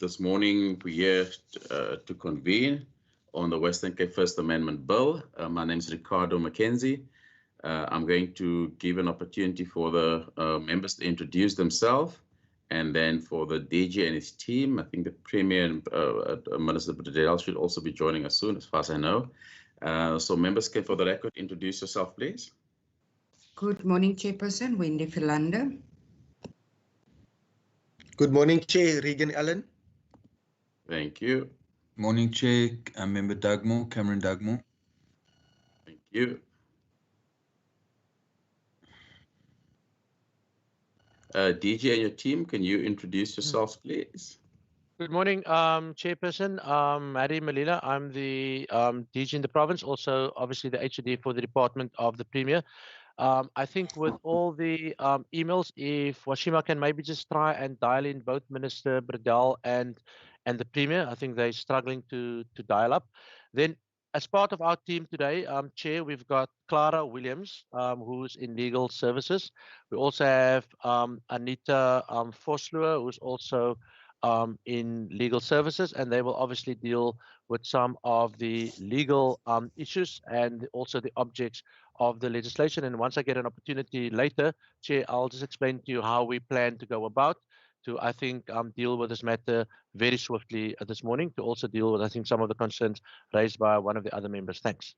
This morning we're here to convene on the Western Cape First Amendment Bill. My name is Ricardo Mackenzie. I'm going to give an opportunity for the members to introduce themselves, and then for the DG and his team. I think the Premier and Minister Bredell should also be joining us soon, as far as I know. So members can, for the record, introduce yourself, please. Good morning, Chairperson Wendy Philander. Good morning, Chair Regan Allen. Thank you. Morning, Chair. I'm Member Dugmore, Cameron Dugmore. Thank you. DG and your team, can you introduce yourselves, please? Good morning, Chairperson. Mary Malila. I'm the DG in the province, also obviously the HOD for the Department of the Premier. I think with all the emails, if Washima can maybe just try and dial in both Minister Bredell and the Premier. I think they're struggling to dial up. Then, as part of our team today, Chair, we've got Clara Williams, who's in legal services. We also have Anita Vosloo, who's also in legal services, and they will obviously deal with some of the legal issues and also the objects of the legislation. And once I get an opportunity later, Chair, I'll just explain to you how we plan to go about to, I think, deal with this matter very swiftly this morning, to also deal with, I think, some of the concerns raised by one of the other members. Thanks.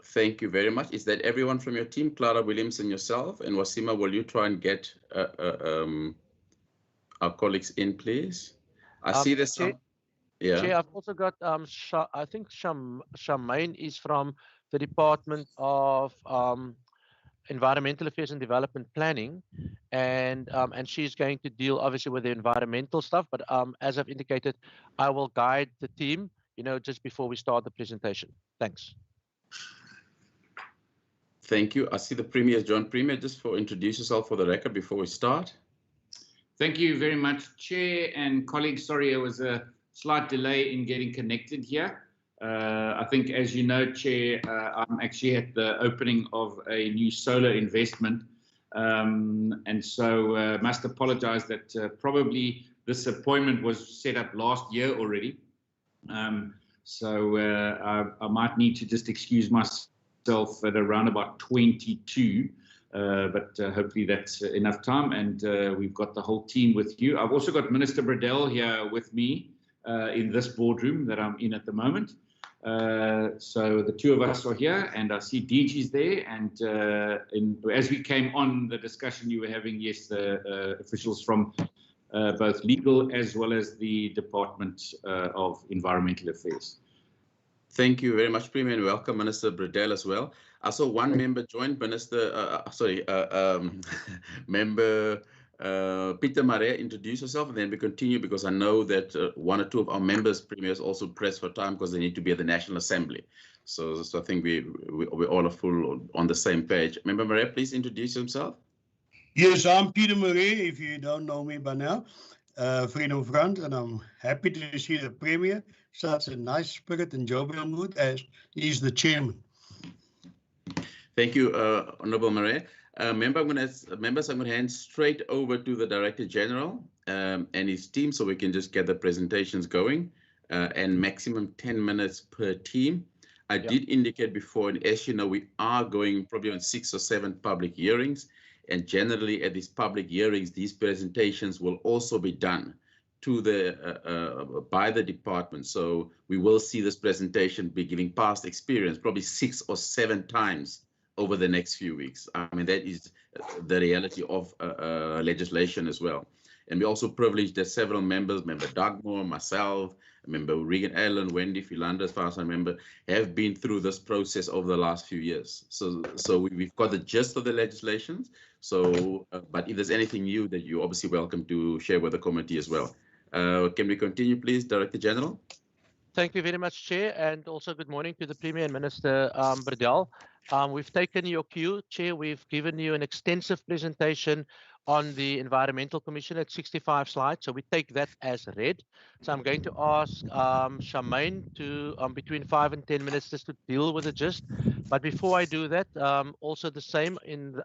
Thank you very much. Is that everyone from your team, Clara Williams and yourself? And Wasima, will you try and get our colleagues in, please? I see there's some. Yeah. Chair, I've also got, I think Charmaine is from the Department of Environmental Affairs and Development Planning, and she's going to deal obviously with the environmental stuff. But as I've indicated, I will guide the team, just before we start the presentation. Thanks. Thank you. I see the Premier, John Premier, just for introduce yourself for the record before we start. Thank you very much, Chair and colleagues. Sorry, there was a slight delay in getting connected here. I think, as you know, Chair, I'm actually at the opening of a new solar investment. And so must apologize that probably this appointment was set up last year already. So I might need to just excuse myself at around about 22. But hopefully that's enough time, and we've got the whole team with you. I've also got Minister Bredell here with me in this boardroom that I'm in at the moment. So the two of us are here, and I see DG's there. And as we came on the discussion you were having, yes, the officials from both legal as well as the Department of Environmental Affairs. Thank you very much, Premier, and welcome Minister Bredell as well. I saw one member join, Member Peter Marais, introduce yourself, and then we continue, because I know that one or two of our members, Premiers, also pressed for time because they need to be at the National Assembly. So I think we all are full on the same page. Member Marais, please introduce himself. Yes, I'm Peter Marais, if you don't know me by now. Freedom Front, and I'm happy to see the Premier such a nice spirit and jovial mood as he's the chairman. Thank you, Honourable Marais. Members, I'm going to hand straight over to the Director General and his team, so we can just get the presentations going, and maximum 10 minutes per team. I did indicate before, and as you know, we are going probably on 6 or 7 public hearings. And generally at these public hearings, these presentations will also be done to by the department. So we will see this presentation be giving past experience, probably 6 or 7 times over the next few weeks. I mean, that is the reality of legislation as well. And we're also privileged that several members, Member Dugmore, myself, Member Regan Allen, Wendy Philander, as far as I remember, have been through this process over the last few years. So we've got the gist of the legislations. So, but if there's anything new, that you're obviously welcome to share with the committee as well. Can we continue, please, Director General? Thank you very much, Chair, and also good morning to the Premier and Minister Bradell. We've taken your cue, Chair. We've given you an extensive presentation on the Environmental Commission at 65 slides, so we take that as read. So I'm going to ask Charmaine to, between 5 and 10 minutes, just to deal with the gist. But before I do that, also the same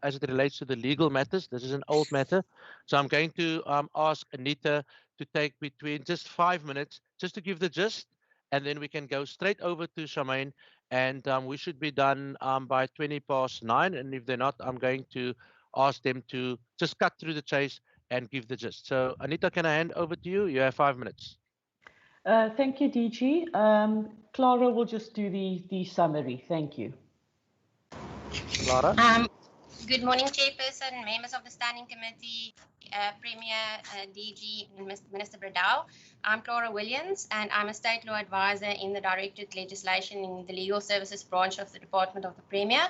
as it relates to the legal matters. This is an old matter, so I'm going to ask Anita to take between just 5 minutes, just to give the gist, and then we can go straight over to Charmaine, and we should be done by 9:20. And if they're not, I'm going to ask them to just cut through the chase and give the gist. So Anita, can I hand over to you? You have 5 minutes. Thank you, DG. Clara will just do the summary. Thank you. Clara? Good morning, Chairperson, members of the Standing Committee, Premier, DG, and Minister Bradell. I'm Clara Williams, and I'm a State Law Advisor in the Directorate Legislation in the Legal Services Branch of the Department of the Premier.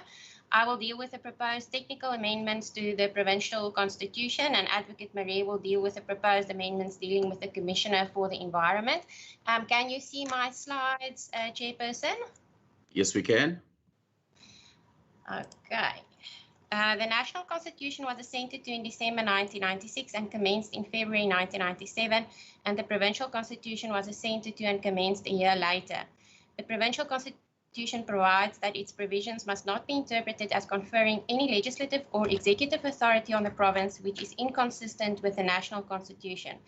I will deal with the proposed technical amendments to the Provincial Constitution, and Advocate Marie will deal with the proposed amendments dealing with the Commissioner for the Environment. Can you see my slides, Chairperson? Yes, we can. Okay. The National Constitution was assented to in December 1996 and commenced in February 1997, and the Provincial Constitution was assented to and commenced a year later. The Provincial Constitution provides that its provisions must not be interpreted as conferring any legislative or executive authority on the province which is inconsistent with the National Constitution.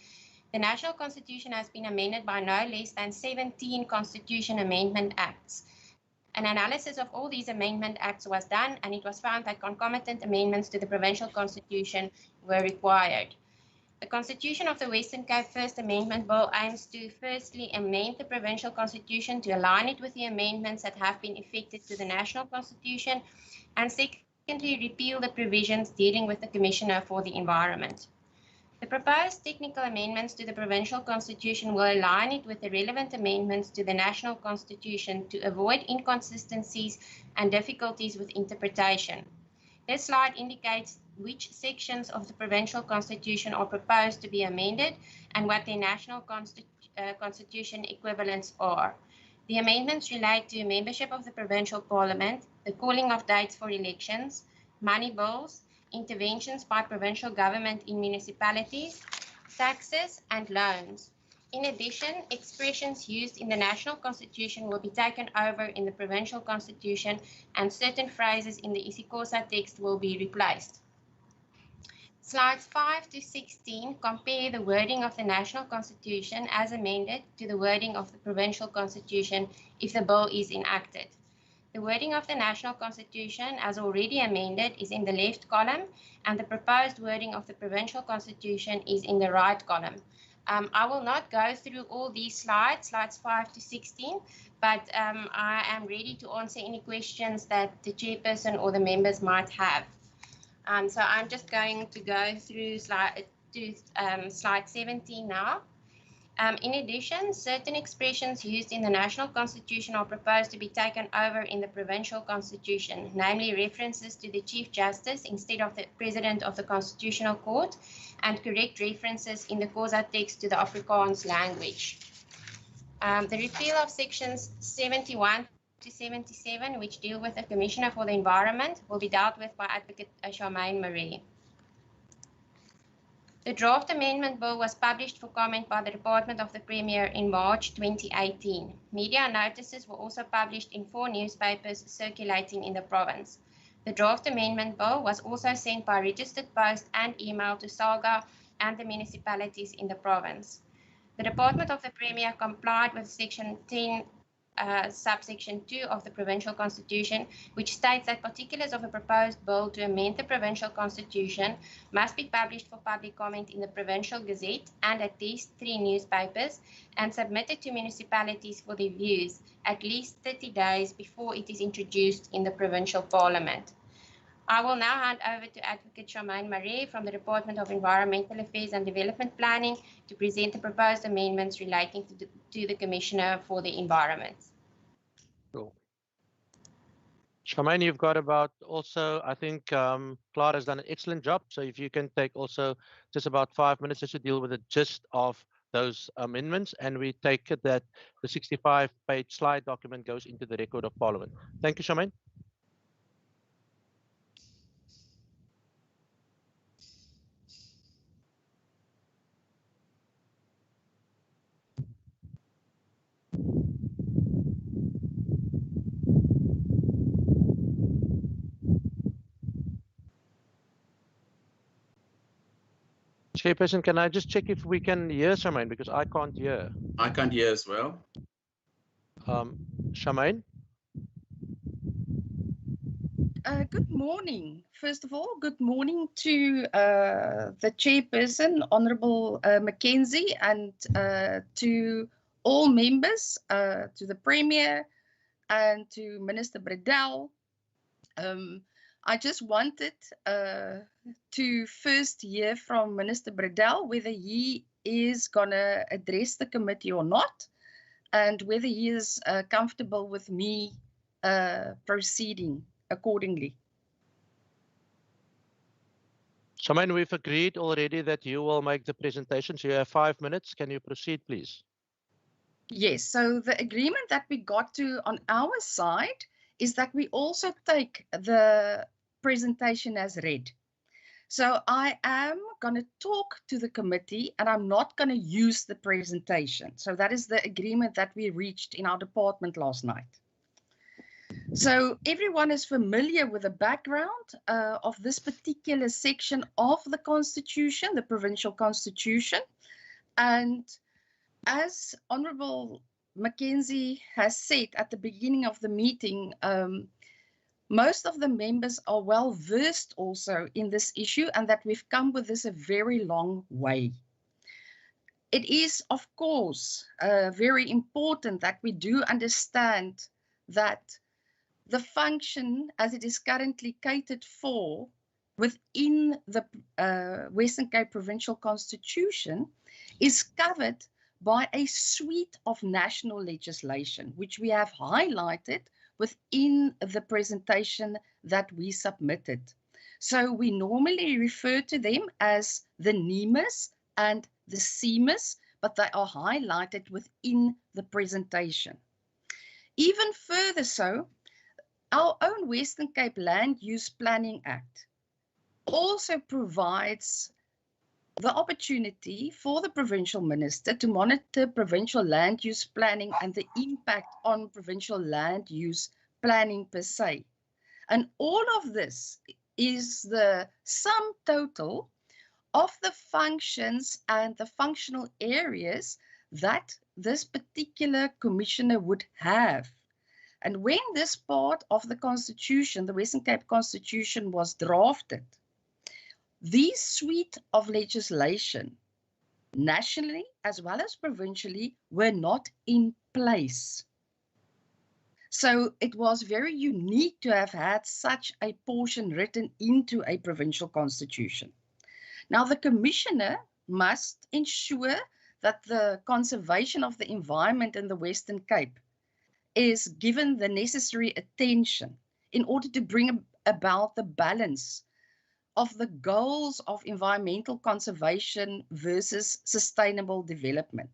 The National Constitution has been amended by no less than 17 Constitution Amendment Acts. An analysis of all these amendment acts was done, and it was found that concomitant amendments to the Provincial Constitution were required. The Constitution of the Western Cape First Amendment Bill aims to firstly amend the Provincial Constitution to align it with the amendments that have been effected to the National Constitution, and secondly repeal the provisions dealing with the Commissioner for the Environment. The proposed technical amendments to the Provincial Constitution will align it with the relevant amendments to the National Constitution to avoid inconsistencies and difficulties with interpretation. This slide indicates which sections of the Provincial Constitution are proposed to be amended and what their National Constitution equivalents are. The amendments relate to membership of the Provincial Parliament, the calling of dates for elections, money bills, interventions by provincial government in municipalities, taxes, and loans. In addition, expressions used in the National Constitution will be taken over in the Provincial Constitution, and certain phrases in the isiXhosa text will be replaced. Slides 5 to 16 compare the wording of the National Constitution as amended to the wording of the Provincial Constitution if the bill is enacted. The wording of the National Constitution, as already amended, is in the left column, and the proposed wording of the Provincial Constitution is in the right column. I will not go through all these slides 5 to 16, but I am ready to answer any questions that the chairperson or the members might have. So I'm just going to go through slide 17 now. In addition, certain expressions used in the National Constitution are proposed to be taken over in the Provincial Constitution, namely references to the Chief Justice instead of the President of the Constitutional Court, and correct references in the Xhosa text to the Afrikaans language. The repeal of sections 71 to 77, which deal with the Commissioner for the Environment, will be dealt with by Advocate Charmaine Marie. The draft amendment bill was published for comment by the Department of the Premier in March 2018. Media notices were also published in 4 newspapers circulating in the province. The draft amendment bill was also sent by registered post and email to SALGA and the municipalities in the province. The Department of the Premier complied with Section 10, subsection 2 of the Provincial Constitution, which states that particulars of a proposed bill to amend the Provincial Constitution must be published for public comment in the Provincial Gazette and at least 3 newspapers, and submitted to municipalities for their views at least 30 days before it is introduced in the Provincial Parliament. I will now hand over to Advocate Charmaine Marie from the Department of Environmental Affairs and Development Planning to present the proposed amendments relating to the Commissioner for the Environment. Cool. Charmaine, you've got about also, I think Clara has done an excellent job. So if you can take also just about 5 minutes just to deal with the gist of those amendments, and we take it that the 65-page slide document goes into the record of Parliament. Thank you, Charmaine. Chairperson, can I just check if we can hear Charmaine, because I can't hear. I can't hear as well. Charmaine? Good morning. First of all, good morning to the chairperson, Honourable Mackenzie, and to all members, to the Premier and to Minister Bredell. I just wanted to first hear from Minister Bredell whether he is going to address the committee or not, and whether he is comfortable with me proceeding accordingly. Charmaine, we've agreed already that you will make the presentation, so you have 5 minutes. Can you proceed, please? Yes, so the agreement that we got to on our side is that we also take the presentation as read. So I am going to talk to the committee and I'm not going to use the presentation. So that is the agreement that we reached in our department last night. So everyone is familiar with the background of this particular section of the Constitution, the Provincial Constitution. And as Honourable Mackenzie has said at the beginning of the meeting, most of the members are well versed also in this issue, and that we've come with this a very long way. It is, of course, very important that we do understand that the function as it is currently catered for within the Western Cape Provincial Constitution is covered by a suite of national legislation, which we have highlighted within the presentation that we submitted. So we normally refer to them as the NEMAs and the CEMAs, but they are highlighted within the presentation. Even further so, our own Western Cape Land Use Planning Act also provides the opportunity for the provincial minister to monitor provincial land use planning and the impact on provincial land use planning per se. And all of this is the sum total of the functions and the functional areas that this particular commissioner would have. And when this part of the Constitution, the Western Cape Constitution, was drafted, these suite of legislation, nationally as well as provincially, were not in place. So it was very unique to have had such a portion written into a provincial constitution. Now, the commissioner must ensure that the conservation of the environment in the Western Cape is given the necessary attention in order to bring about the balance of the goals of environmental conservation versus sustainable development.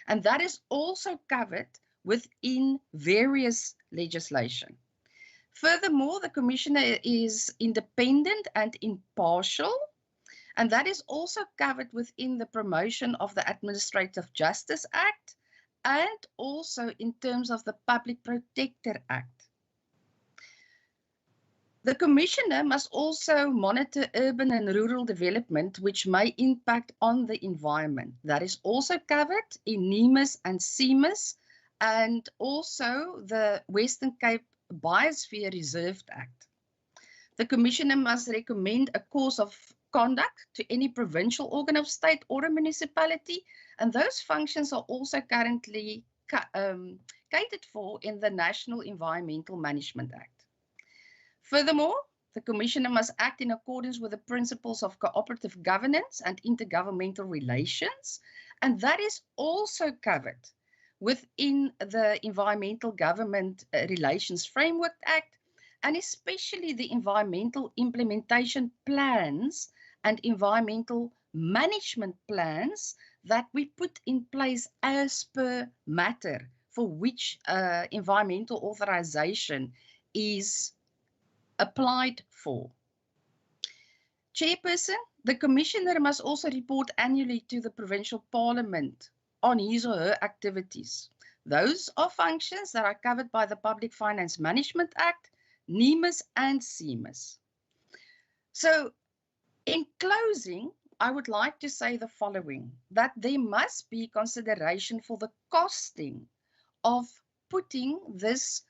And that is also covered within various legislation. Furthermore, the commissioner is independent and impartial, and that is also covered within the promotion of the Administrative Justice Act and also in terms of the Public Protector Act. The commissioner must also monitor urban and rural development, which may impact on the environment. That is also covered in NEMAs and CEMAs, and also the Western Cape Biosphere Reserve Act. The commissioner must recommend a course of conduct to any provincial organ of state or a municipality, and those functions are also currently catered for in the National Environmental Management Act. Furthermore, the commissioner must act in accordance with the principles of cooperative governance and intergovernmental relations, and that is also covered within the Environmental Government Relations Framework Act, and especially the environmental implementation plans and environmental management plans that we put in place as per matter for which environmental authorization is applied for. Chairperson, the Commissioner must also report annually to the Provincial Parliament on his or her activities. Those are functions that are covered by the Public Finance Management Act, NEMIS and CEMIS. So, in closing, I would like to say the following, that there must be consideration for the costing of putting this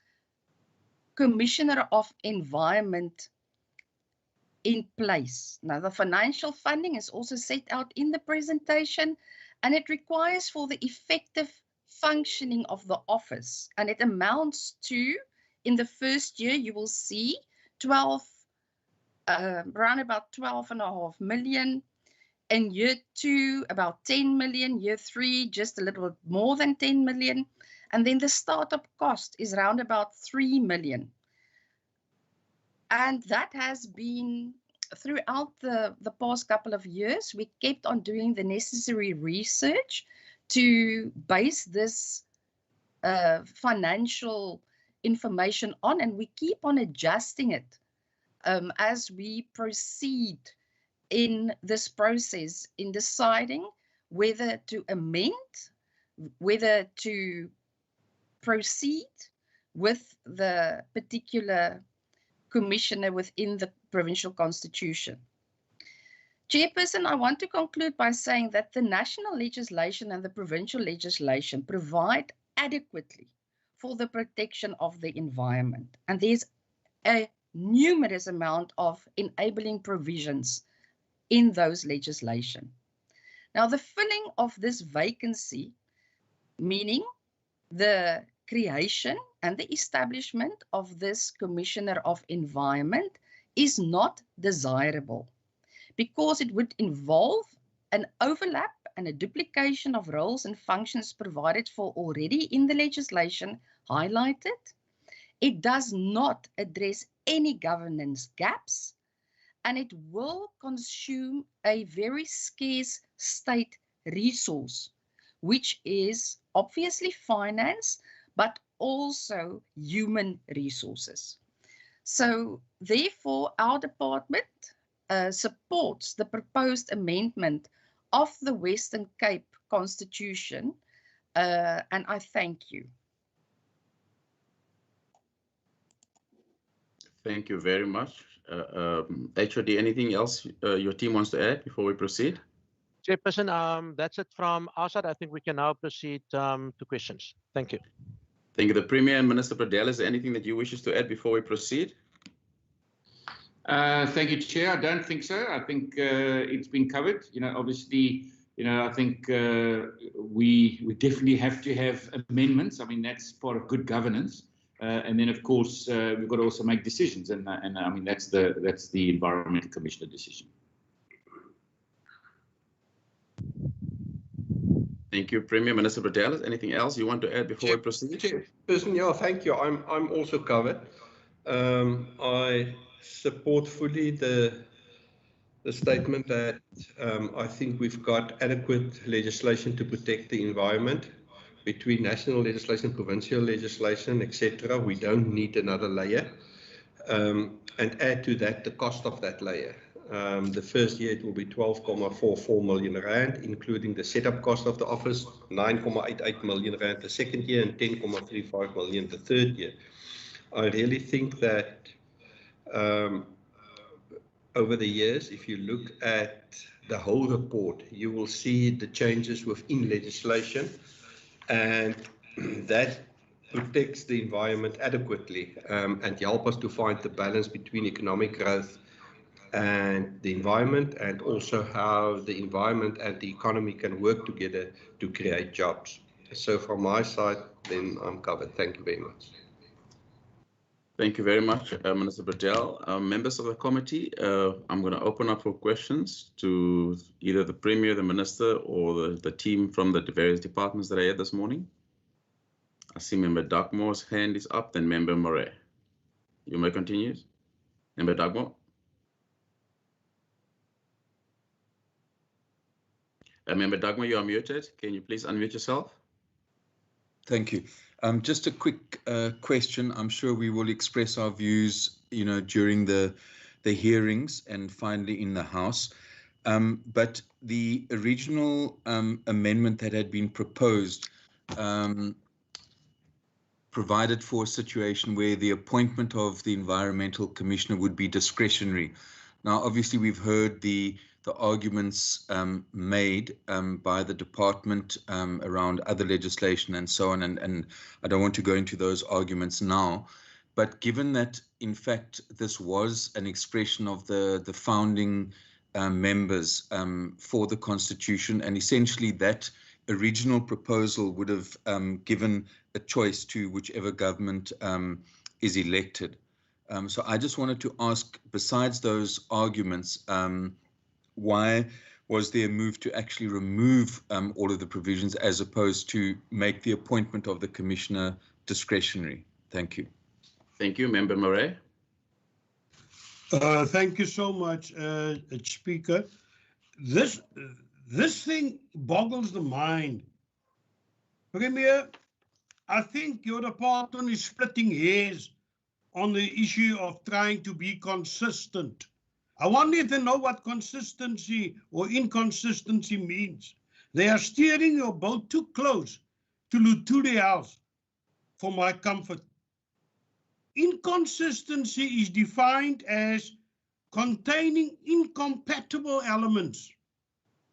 Commissioner of Environment in place. Now, the financial funding is also set out in the presentation, and it requires for the effective functioning of the office, and it amounts to, in the first year, you will see around about 12.5 million. In year 2, about 10 million. Year 3, just a little bit more than 10 million. And then the startup cost is around about 3 million. And that has been throughout the past couple of years. We kept on doing the necessary research to base this financial information on, and we keep on adjusting it as we proceed in this process, in deciding whether to amend, whether to proceed with the particular commissioner within the provincial constitution. Chairperson, I want to conclude by saying that the national legislation and the provincial legislation provide adequately for the protection of the environment. And there's a numerous amount of enabling provisions in those legislation. Now, the filling of this vacancy, meaning the creation and the establishment of this Commissioner of Environment, is not desirable because it would involve an overlap and a duplication of roles and functions provided for already in the legislation highlighted. It does not address any governance gaps, and it will consume a very scarce state resource, which is obviously finance, but also human resources. So therefore, our department supports the proposed amendment of the Western Cape Constitution, and I thank you. Thank you very much. HOD, anything else your team wants to add before we proceed? Chairperson, that's it from our side. I think we can now proceed to questions. Thank you. Thank you. The Premier and Minister Pradelle, is there anything that you wishes to add before we proceed? Thank you, Chair. I don't think so. I think it's been covered. Obviously, I think we definitely have to have amendments. I mean, that's part of good governance. And then, of course, we've got to also make decisions, and I mean that's the Environmental Commissioner decision. Thank you, Premier. Minister Pradelle, anything else you want to add before we proceed? Chairperson, yeah, thank you. I'm also covered. I support fully the statement that I think we've got adequate legislation to protect the environment. Between national legislation, provincial legislation, etc., we don't need another layer. And add to that the cost of that layer. The first year it will be 12.44 million rand, including the setup cost of the office, 9.88 million rand the second year, and 10.35 million the third year. I really think that over the years, if you look at the whole report, you will see the changes within legislation, and that protects the environment adequately and help us to find the balance between economic growth and the environment, and also how the environment and the economy can work together to create jobs. So from my side, then I'm covered. Thank you very much. Thank you very much, Minister Pradelle. Members of the committee, I'm going to open up for questions to either the Premier, the Minister, or the team from the various departments that are here this morning. I see Member Dugmore's hand is up, then Member Murray. You may continue. Member Dugmore. Member Dagmar, you are muted. Can you please unmute yourself? Thank you. Just a quick question. I'm sure we will express our views, during the hearings and finally in the House. But the original amendment that had been proposed provided for a situation where the appointment of the environmental commissioner would be discretionary. Now, obviously, we've heard the arguments made by the department around other legislation and so on, and I don't want to go into those arguments now. But given that, in fact, this was an expression of the founding members for the Constitution, and essentially that original proposal would have given a choice to whichever government is elected. So I just wanted to ask, besides those arguments, why was there a move to actually remove all of the provisions as opposed to make the appointment of the commissioner discretionary? Thank you. Thank you. Member Murray. Thank you so much, Speaker. This thing boggles the mind. Premier, I think your department is splitting hairs on the issue of trying to be consistent. I want you to know what consistency or inconsistency means. They are steering your boat too close to Lutuli House for my comfort. Inconsistency is defined as containing incompatible elements.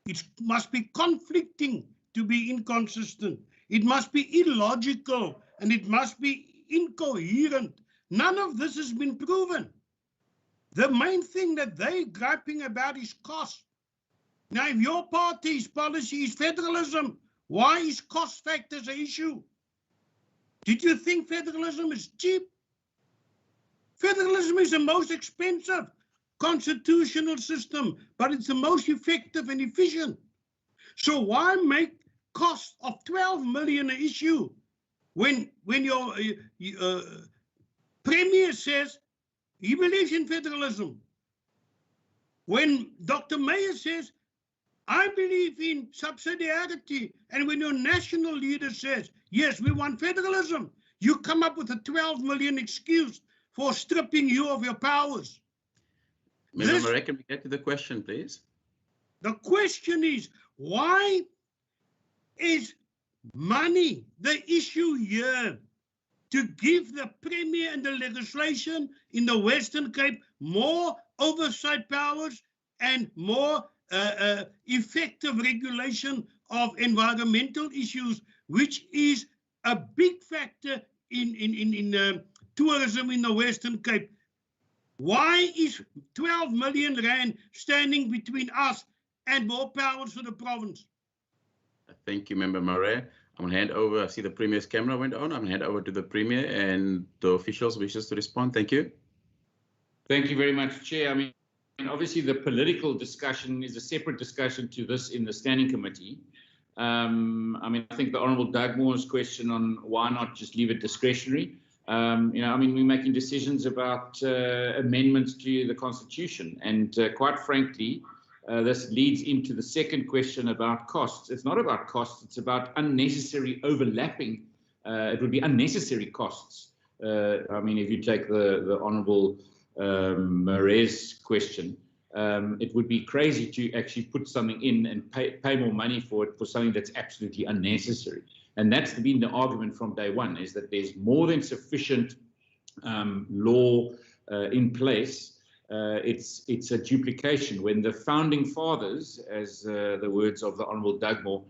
It must be conflicting to be inconsistent. It must be illogical and it must be incoherent. None of this has been proven. The main thing that they're griping about is cost. Now, if your party's policy is federalism, why is cost factors an issue? Did you think federalism is cheap? Federalism is the most expensive constitutional system, but it's the most effective and efficient. So why make cost of 12 million an issue when your Premier says he believes in federalism? When Dr. Meyer says, I believe in subsidiarity, and when your national leader says, yes, we want federalism, you come up with a 12 million excuse for stripping you of your powers. Member Murray, can we get to the question, please? The question is, why is money the issue here to give the Premier and the legislation in the Western Cape more oversight powers and more effective regulation of environmental issues, which is a big factor in tourism in the Western Cape? Why is 12 million rand standing between us and more powers for the province? Thank you, Member Murray. I'm going to hand over. I see the Premier's camera went on. I'm going to hand over to the Premier and the officials wishes to respond. Thank you. Thank you very much, Chair. I mean, obviously the political discussion is a separate discussion to this in the Standing Committee. I mean, I think the Honourable Dugmore's question on why not just leave it discretionary. I mean, we're making decisions about amendments to the Constitution, and quite frankly, this leads into the second question about costs. It's not about costs, it's about unnecessary overlapping. It would be unnecessary costs. I mean, if you take the Honourable Murray's question, it would be crazy to actually put something in and pay more money for it for something that's absolutely unnecessary. And that's been the argument from day one, is that there's more than sufficient law in place. It's a duplication. When the founding fathers, as the words of the Honourable Dugmore,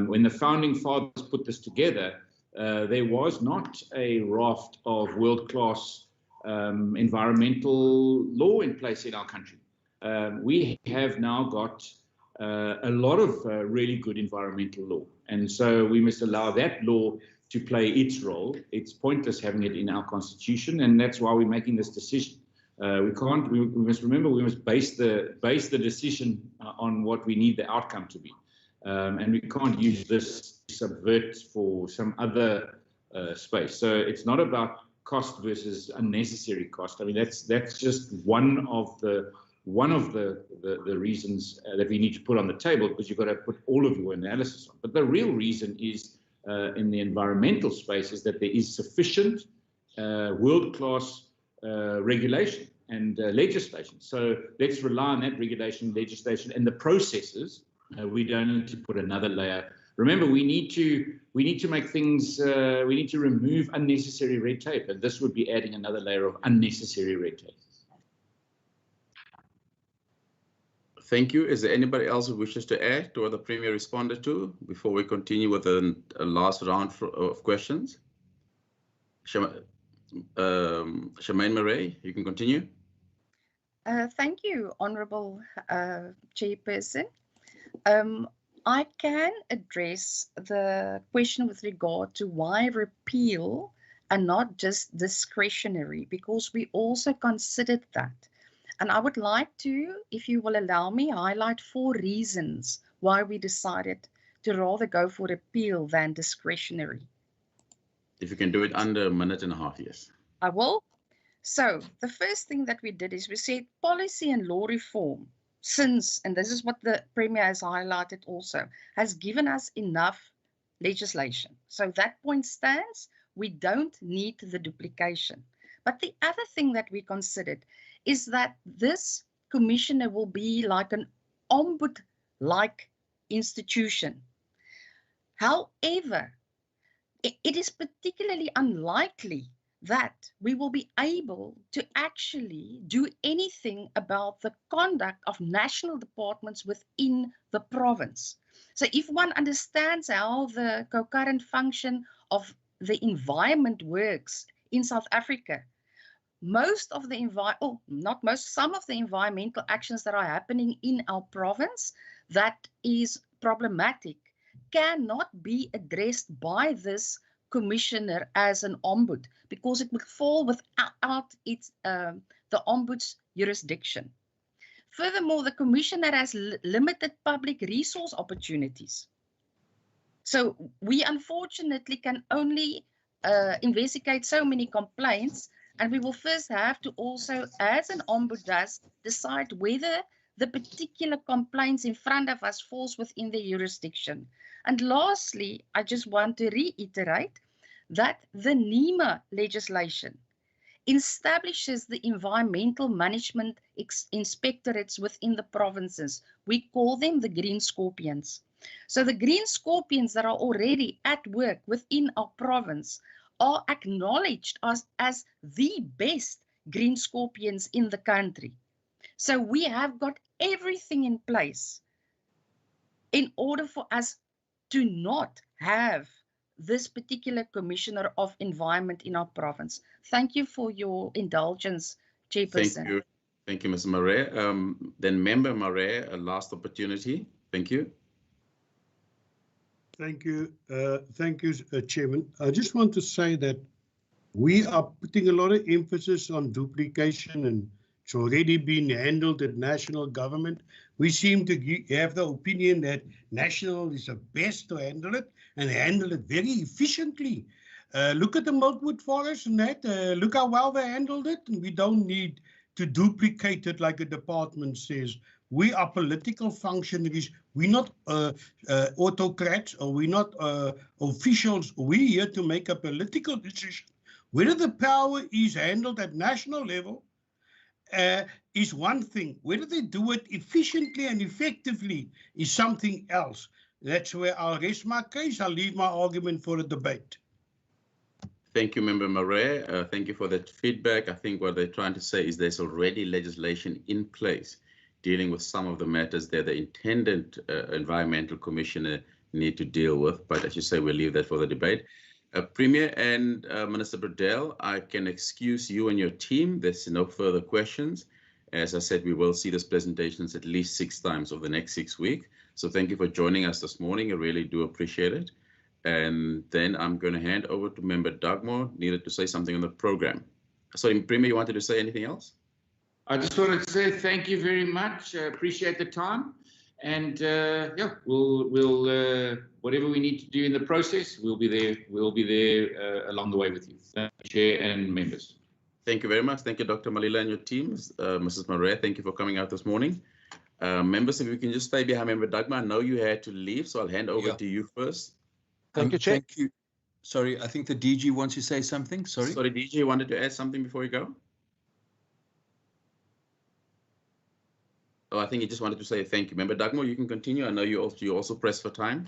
when the founding fathers put this together, there was not a raft of world-class environmental law in place in our country. We have now got a lot of really good environmental law, and so we must allow that law to play its role. It's pointless having it in our Constitution, and that's why we're making this decision. We must remember, we must base the decision on what we need the outcome to be, and we can't use this to subvert for some other space. So it's not about cost versus unnecessary cost. I mean, that's just one of the one of the reasons that we need to put on the table, because you've got to put all of your analysis on. But the real reason is in the environmental space is that there is sufficient world-class regulation and legislation. So let's rely on that regulation, legislation, and the processes. We don't need to put another layer. Remember, we need to make things. We need to remove unnecessary red tape, and this would be adding another layer of unnecessary red tape. Thank you. Is there anybody else who wishes to add to what the Premier responded to before we continue with a last round of questions? Charmaine Murray, you can continue. Thank you, Honourable Chairperson. I can address the question with regard to why repeal and not just discretionary, because we also considered that. And I would like to, if you will allow me, highlight 4 reasons why we decided to rather go for repeal than discretionary. If you can do it under a minute and a half, yes. I will. So the first thing that we did is we said policy and law reform, since, and this is what the Premier has highlighted also, has given us enough legislation. So that point stands, we don't need the duplication. But the other thing that we considered is that this commissioner will be like an ombud-like institution. However, it is particularly unlikely that we will be able to actually do anything about the conduct of national departments within the province. So if one understands how the concurrent function of the environment works in South Africa, most of the some of the environmental actions that are happening in our province that is problematic cannot be addressed by this commissioner as an ombud, because it would fall without its the ombud's jurisdiction. Furthermore, the commissioner has limited public resource opportunities. So we unfortunately can only investigate so many complaints, and we will first have to also, as an ombud does, decide whether the particular complaints in front of us falls within the jurisdiction. And lastly, I just want to reiterate that the NEMA legislation establishes the environmental management inspectorates within the provinces. We call them the green scorpions. So the green scorpions that are already at work within our province are acknowledged as the best green scorpions in the country. So we have got everything in place in order for us to not have this particular Commissioner of Environment in our province. Thank you for your indulgence, Chairperson. Thank you, Ms. Murray. Then Member Murray, a last opportunity. Thank you. Thank you, Chairman. I just want to say that we are putting a lot of emphasis on duplication, and it's already been handled at national government. We seem to have the opinion that national is the best to handle it and handle it very efficiently. Look at the Milkwood Forest and that. Look how well they handled it, and we don't need to duplicate it like a department says. We are political functionaries. We're not autocrats, or we're not officials. We're here to make a political decision. Whether the power is handled at national level is one thing. Whether they do it efficiently and effectively is something else. That's where I'll rest my case. I'll leave my argument for a debate. Thank you, Member Murray. Thank you for that feedback. I think what they're trying to say is there's already legislation in place dealing with some of the matters that the intended environmental commissioner need to deal with. But as you say, we'll leave that for the debate. Premier and Minister Bradell, I can excuse you and your team. There's no further questions. As I said, we will see these presentations at least 6 times over the next 6 weeks. So thank you for joining us this morning. I really do appreciate it. And then I'm going to hand over to Member Dugmore, needed to say something on the program. Sorry, Premier, you wanted to say anything else? I just wanted to say thank you very much. Appreciate the time. And yeah, we'll whatever we need to do in the process, we'll be there. We'll be there along the way with you, Chair and members. Thank you very much. Thank you, Dr. Malila and your teams. Mrs. Maria, thank you for coming out this morning. Members, if we can just stay behind Member Dagmar. I know you had to leave, so I'll hand over to you first. Thank you, Chair. Thank you. Sorry, I think the DG wants to say something. Sorry. Sorry, DG, you wanted to add something before you go? Oh, I think you just wanted to say thank you. Member Dagmar, you can continue. I know you also pressed for time.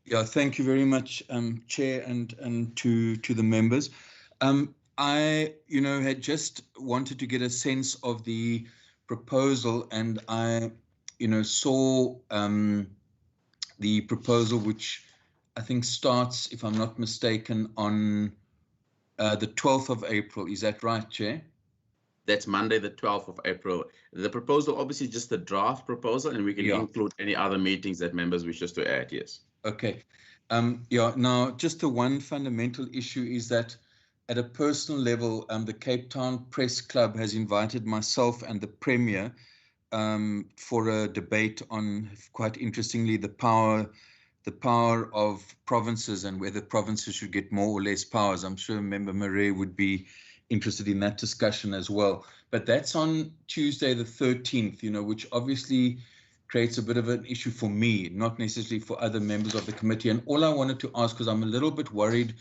Yeah, thank you very much, Chair, and to the members. I, had just wanted to get a sense of the proposal, and I, saw the proposal, which I think starts, if I'm not mistaken, on the 12th of April. Is that right, Chair? That's Monday, the 12th of April. The proposal, obviously, just a draft proposal, and we can include any other meetings that members wish us to add. Yes. Okay. Now, just the one fundamental issue is that at a personal level, the Cape Town Press Club has invited myself and the Premier for a debate on, quite interestingly, the power of provinces and whether provinces should get more or less powers. I'm sure Member Marais would be interested in that discussion as well. But that's on Tuesday the 13th, which obviously creates a bit of an issue for me, not necessarily for other members of the committee. And all I wanted to ask, because I'm a little bit worried,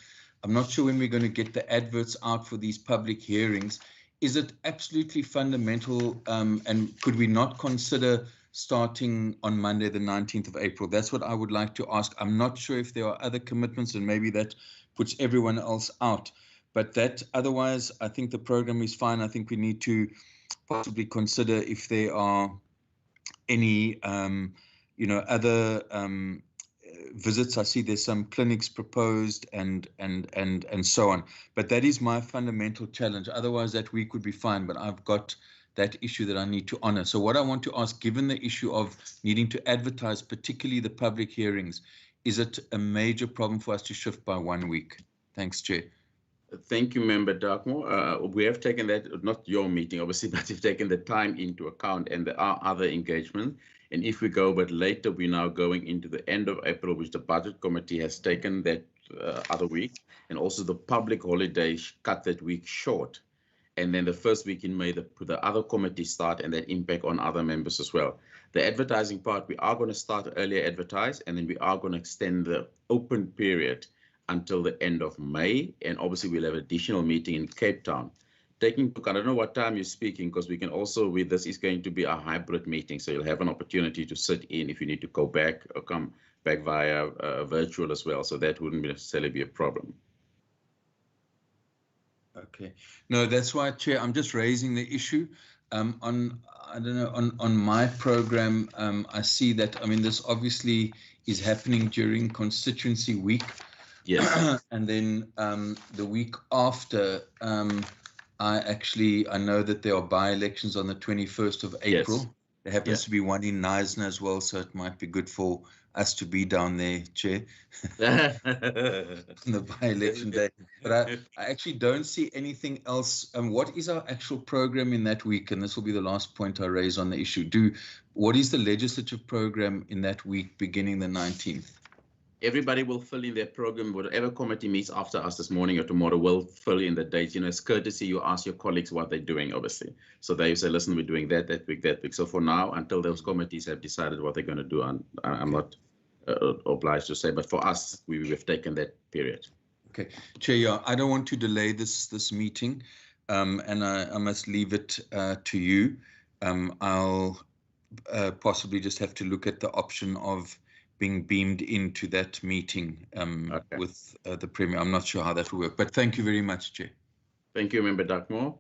I'm not sure when we're going to get the adverts out for these public hearings. Is it absolutely fundamental, and could we not consider starting on Monday, the 19th of April? That's what I would like to ask. I'm not sure if there are other commitments, and maybe that puts everyone else out. But that, otherwise, I think the program is fine. I think we need to possibly consider if there are any, other visits. I see there's some clinics proposed and so on. But that is my fundamental challenge. Otherwise, that week would be fine. But I've got that issue that I need to honor. So what I want to ask, given the issue of needing to advertise, particularly the public hearings, is it a major problem for us to shift by 1 week? Thanks, Chair. Thank you, Member Dartmoor. We have taken that, not your meeting, obviously, but we've taken the time into account, and there are other engagements. And if we go a bit later, we're now going into the end of April, which the Budget Committee has taken that other week, and also the public holiday cut that week short. And then the first week in May, the other committees start, and that impact on other members as well. The advertising part, we are going to start earlier advertise, and then we are going to extend the open period until the end of May. And obviously we'll have an additional meeting in Cape Town. I don't know what time you're speaking, because we can also, with this is going to be a hybrid meeting. So you'll have an opportunity to sit in if you need to go back or come back via virtual as well. So that wouldn't necessarily be a problem. Okay, no, that's why, Chair, I'm just raising the issue. On my program, I see that, this obviously is happening during constituency week. Yes. And then the week after, I know that there are by-elections on the 21st of April. Yes. There happens to be one in Knysna as well, so it might be good for us to be down there, Chair, on the by-election day. But I actually don't see anything else. What is our actual program in that week? And this will be the last point I raise on the issue. What is the legislative program in that week beginning the 19th? Everybody will fill in their program. Whatever committee meets after us this morning or tomorrow will fill in the dates. It's courtesy. You ask your colleagues what they're doing, obviously. So they say, listen, we're doing that week. So for now, until those committees have decided what they're going to do, I'm not obliged to say. But for us, we've taken that period. Okay, Chair, I don't want to delay this meeting, and I must leave it to you. I'll possibly just have to look at the option of being beamed into that meeting with the Premier. I'm not sure how that will work, but thank you very much, Chair. Thank you, Member Dartmoor.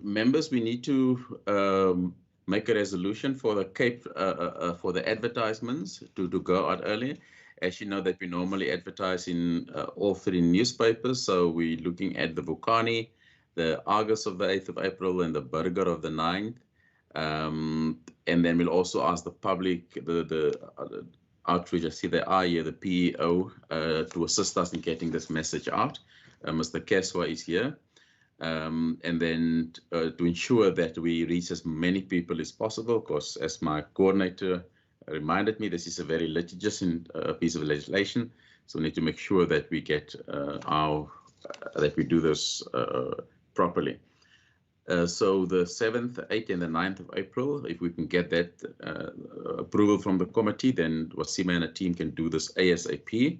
Members, we need to make a resolution for the Cape for the advertisements to go out early. As you know, that we normally advertise in all 3 newspapers. So we're looking at the Vukani, the Argus of the 8th of April, and the Burger of the 9th. And then we'll also ask the public, the outreach. I see they are here, the PEO, to assist us in getting this message out. Mr. Keswa is here. And then to ensure that we reach as many people as possible, because as my coordinator reminded me, this is a very litigious piece of legislation. So we need to make sure that we get that we do this properly. So the 7th, 8th, and the 9th of April, if we can get that approval from the committee, then Wasima and the team can do this ASAP.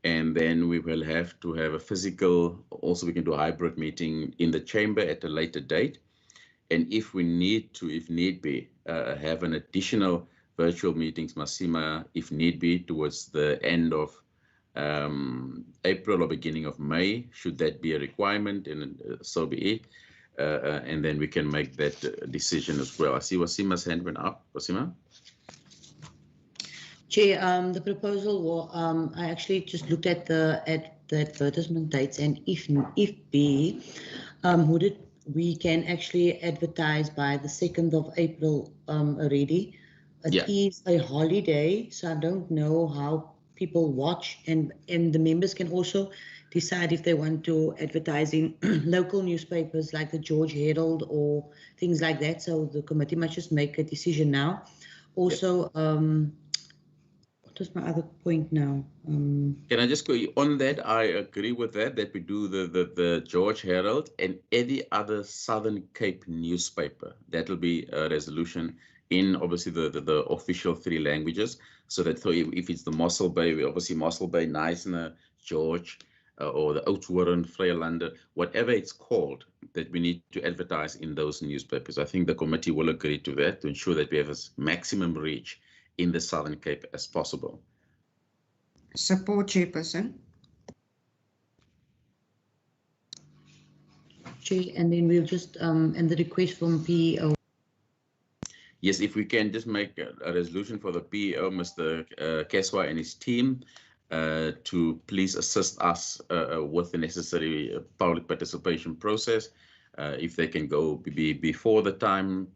And then we will have to have a physical, also we can do a hybrid meeting in the chamber at a later date. And if we need to, if need be, have an additional virtual meetings, Masima, if need be, towards the end of April or beginning of May, should that be a requirement, and so be it. And then we can make that decision as well. I see Wasima's hand went up. Wasima? Chair, the proposal, I actually just looked at the advertisement dates, and if be, we can actually advertise by the 2nd of April already. It is a holiday, so I don't know how people watch, and the members can also decide if they want to advertise in local newspapers like the George Herald or things like that. So the committee must just make a decision now. Also, what was my other point now? Can I just go on that? I agree with that we do the George Herald and any other Southern Cape newspaper. That'll be a resolution in obviously the official 3 languages. So that if it's the Mossel Bay, obviously Mossel Bay, Knysna, George, or the Oudtshoorn, Vryelande, whatever it's called, that we need to advertise in those newspapers. I think the committee will agree to that to ensure that we have as maximum reach in the Southern Cape as possible. Support, Chairperson. Chair, and then we'll just, and the request from PEO. Yes, if we can just make a resolution for the PEO, Mr. Keswa and his team, to please assist us with the necessary public participation process. If they can go before the time,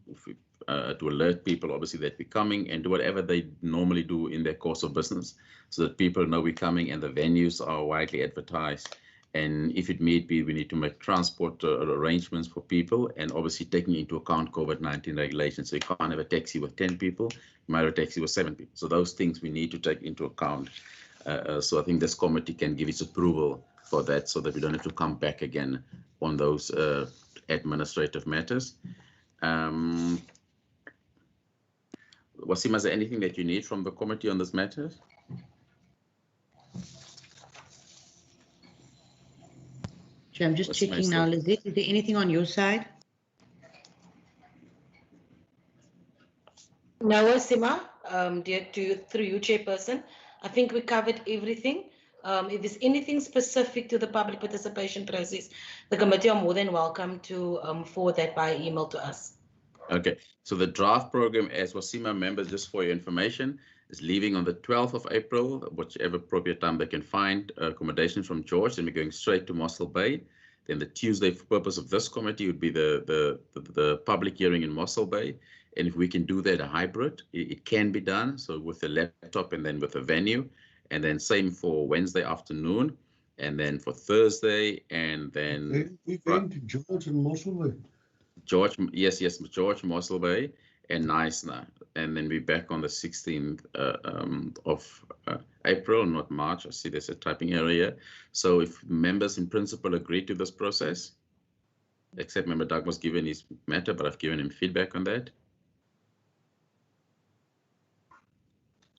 to alert people, obviously, that we're coming, and do whatever they normally do in their course of business, so that people know we're coming and the venues are widely advertised. And if it need be, we need to make transport arrangements for people, and obviously taking into account COVID-19 regulations. So you can't have a taxi with 10 people, you might have a taxi with 7 people. So those things we need to take into account. So I think this committee can give its approval for that, so that we don't have to come back again on those administrative matters. Wasima, is there anything that you need from the committee on this matter? I'm just checking now, Lizette. Is there anything on your side? No, Wasima, through you, Chairperson. I think we covered everything. If there's anything specific to the public participation process, the committee are more than welcome to forward that by email to us. Okay, so the draft program, as Wasima members, just for your information, is leaving on the 12th of April, whichever appropriate time they can find accommodation from George, then we're going straight to Mossel Bay. Then the Tuesday, for purpose of this committee, would be the public hearing in Mossel Bay. And if we can do that a hybrid, it can be done. So with the laptop and then with a venue, and then same for Wednesday afternoon, and then for Thursday, and then we going to George and Mossel Bay. George, yes, George, Mossel Bay, and Knysna, and then we're back on the 16th of April, not March. I see there's a typing error here. So if members in principle agree to this process, except member Doug was given his matter, but I've given him feedback on that.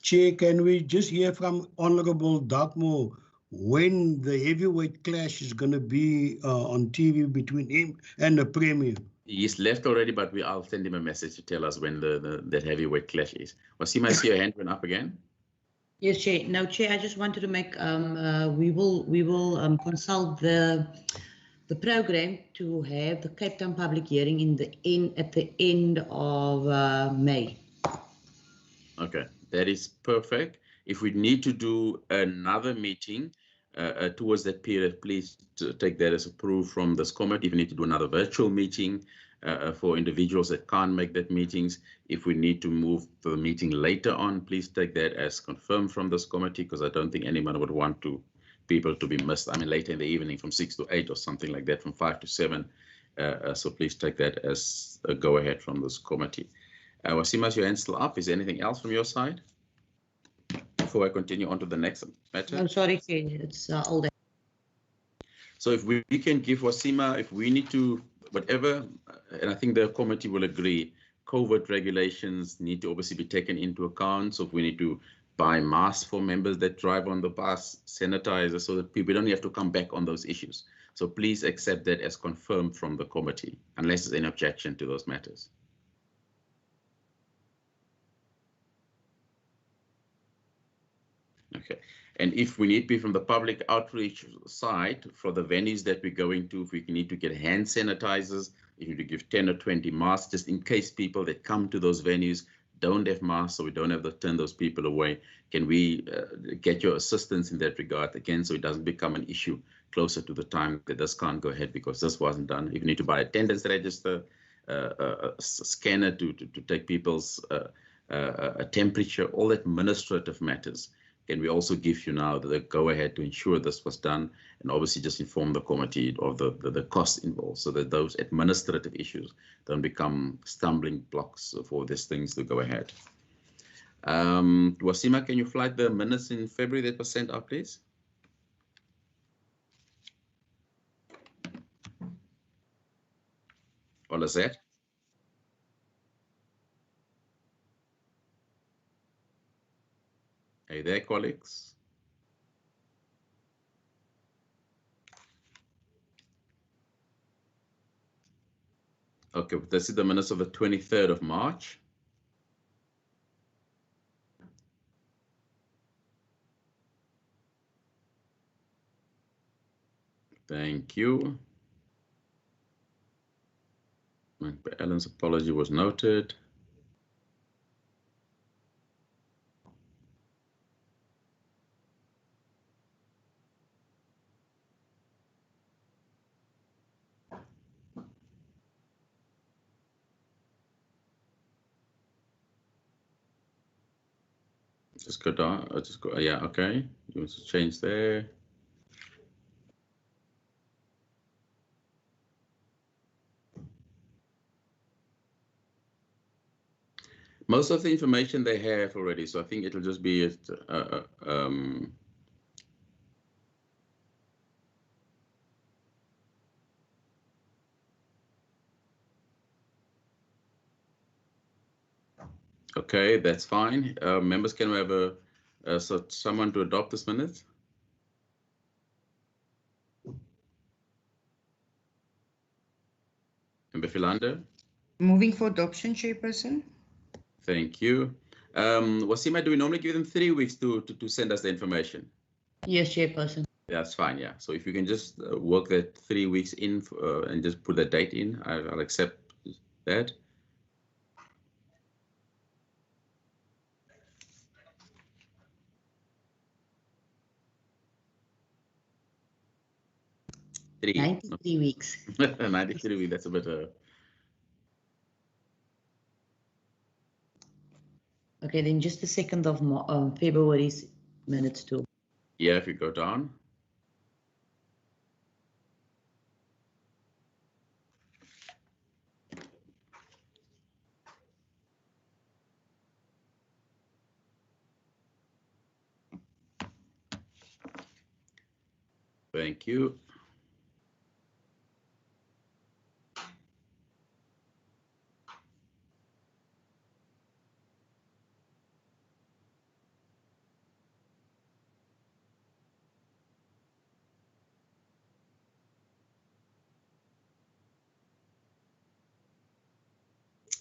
Chair, can we just hear from Honorable Dartmoor when the heavyweight clash is going to be on TV between him and the Premier? He's left already, but I'll send him a message to tell us when that heavyweight clash is. Wasima, I see your hand went up again. Yes, Chair. No, Chair, I just wanted to make, we will consult the program to have the Cape Town public hearing at the end of May. Okay, that is perfect. If we need to do another meeting towards that period, please take that as approved from this committee. If we need to do another virtual meeting for individuals that can't make that meetings, if we need to move the meeting later on, please take that as confirmed from this committee, because I don't think anyone would want people to be missed. I mean, later in the evening from 6 to 8 or something like that, from 5 to 7. So please take that as a go ahead from this committee. Wasima, is your hand still up? Is there anything else from your side before I continue on to the next matter? I'm sorry, Chair, it's all day. So if we can give Wasima, if we need to, whatever, and I think the committee will agree, COVID regulations need to obviously be taken into account. So if we need to buy masks for members that drive on the bus, sanitizer, so that people don't have to come back on those issues. So please accept that as confirmed from the committee, unless there's any objection to those matters. Okay, and if we need to be from the public outreach side for the venues that we're going to, if we need to get hand sanitizers, if you need to give 10 or 20 masks, just in case people that come to those venues don't have masks, so we don't have to turn those people away. Can we get your assistance in that regard again, so it doesn't become an issue closer to the time that this can't go ahead because this wasn't done? If you need to buy attendance register, a scanner to take people's temperature, all administrative matters, can we also give you now the go-ahead to ensure this was done, and obviously just inform the committee of the costs involved, so that those administrative issues don't become stumbling blocks for these things to go ahead. Wasima, can you flag the minutes in February that were sent out, please? Or Lizette? Are you there, colleagues? Okay, this is the minutes of the 23rd of March. Thank you. Ellen's apology was noted. Just go down, just go, yeah, okay. You want to change there. Most of the information they have already, so I think it'll just be okay, that's fine. Members, can we have so someone to adopt this minute? Member Philander? Moving for adoption, Chairperson. Thank you. Wasima, do we normally give them 3 weeks to send us the information? Yes, Chairperson. That's fine, yeah. So if you can just work that 3 weeks in and just put the date in, I'll accept that. Three. 93 weeks. 93 weeks, that's a bit... Okay, then just the 2nd of February's minutes too. Yeah, if you go down. Thank you.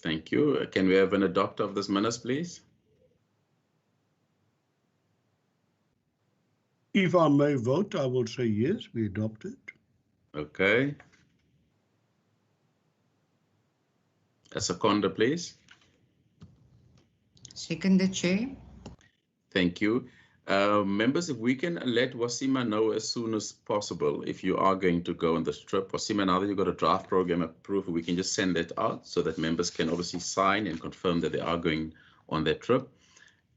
Thank you. Can we have an adopter of this minutes, please? If I may vote, I will say yes, we adopt it. Okay. A seconder, please. Second, the Chair. Thank you. Members, if we can let Wasima know as soon as possible if you are going to go on this trip. Wasima, now that you've got a draft program approved, we can just send that out so that members can obviously sign and confirm that they are going on that trip.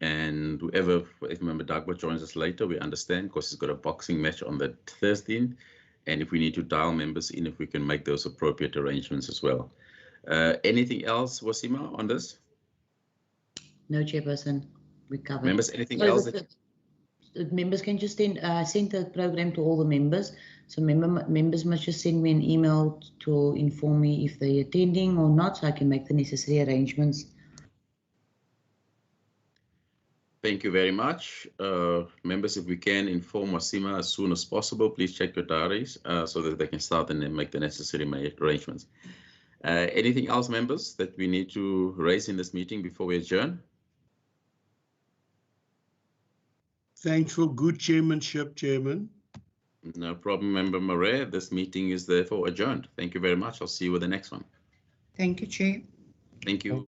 And whoever, if Member Dagba joins us later, we understand because he's got a boxing match on that Thursday. And if we need to dial members in, if we can make those appropriate arrangements as well. Anything else, Wasima, on this? No, Chairperson, we covered. Members, anything else? members can just send the program to all the members. So members must just send me an email to inform me if they're attending or not, so I can make the necessary arrangements. Thank you very much. Members, if we can inform Wasima as soon as possible, please check your diaries so that they can start and then make the necessary arrangements. Anything else, members, that we need to raise in this meeting before we adjourn? Thanks for good chairmanship, Chairman. No problem, Member Murray. This meeting is therefore adjourned. Thank you very much. I'll see you with the next one. Thank you, Chair. Thank you.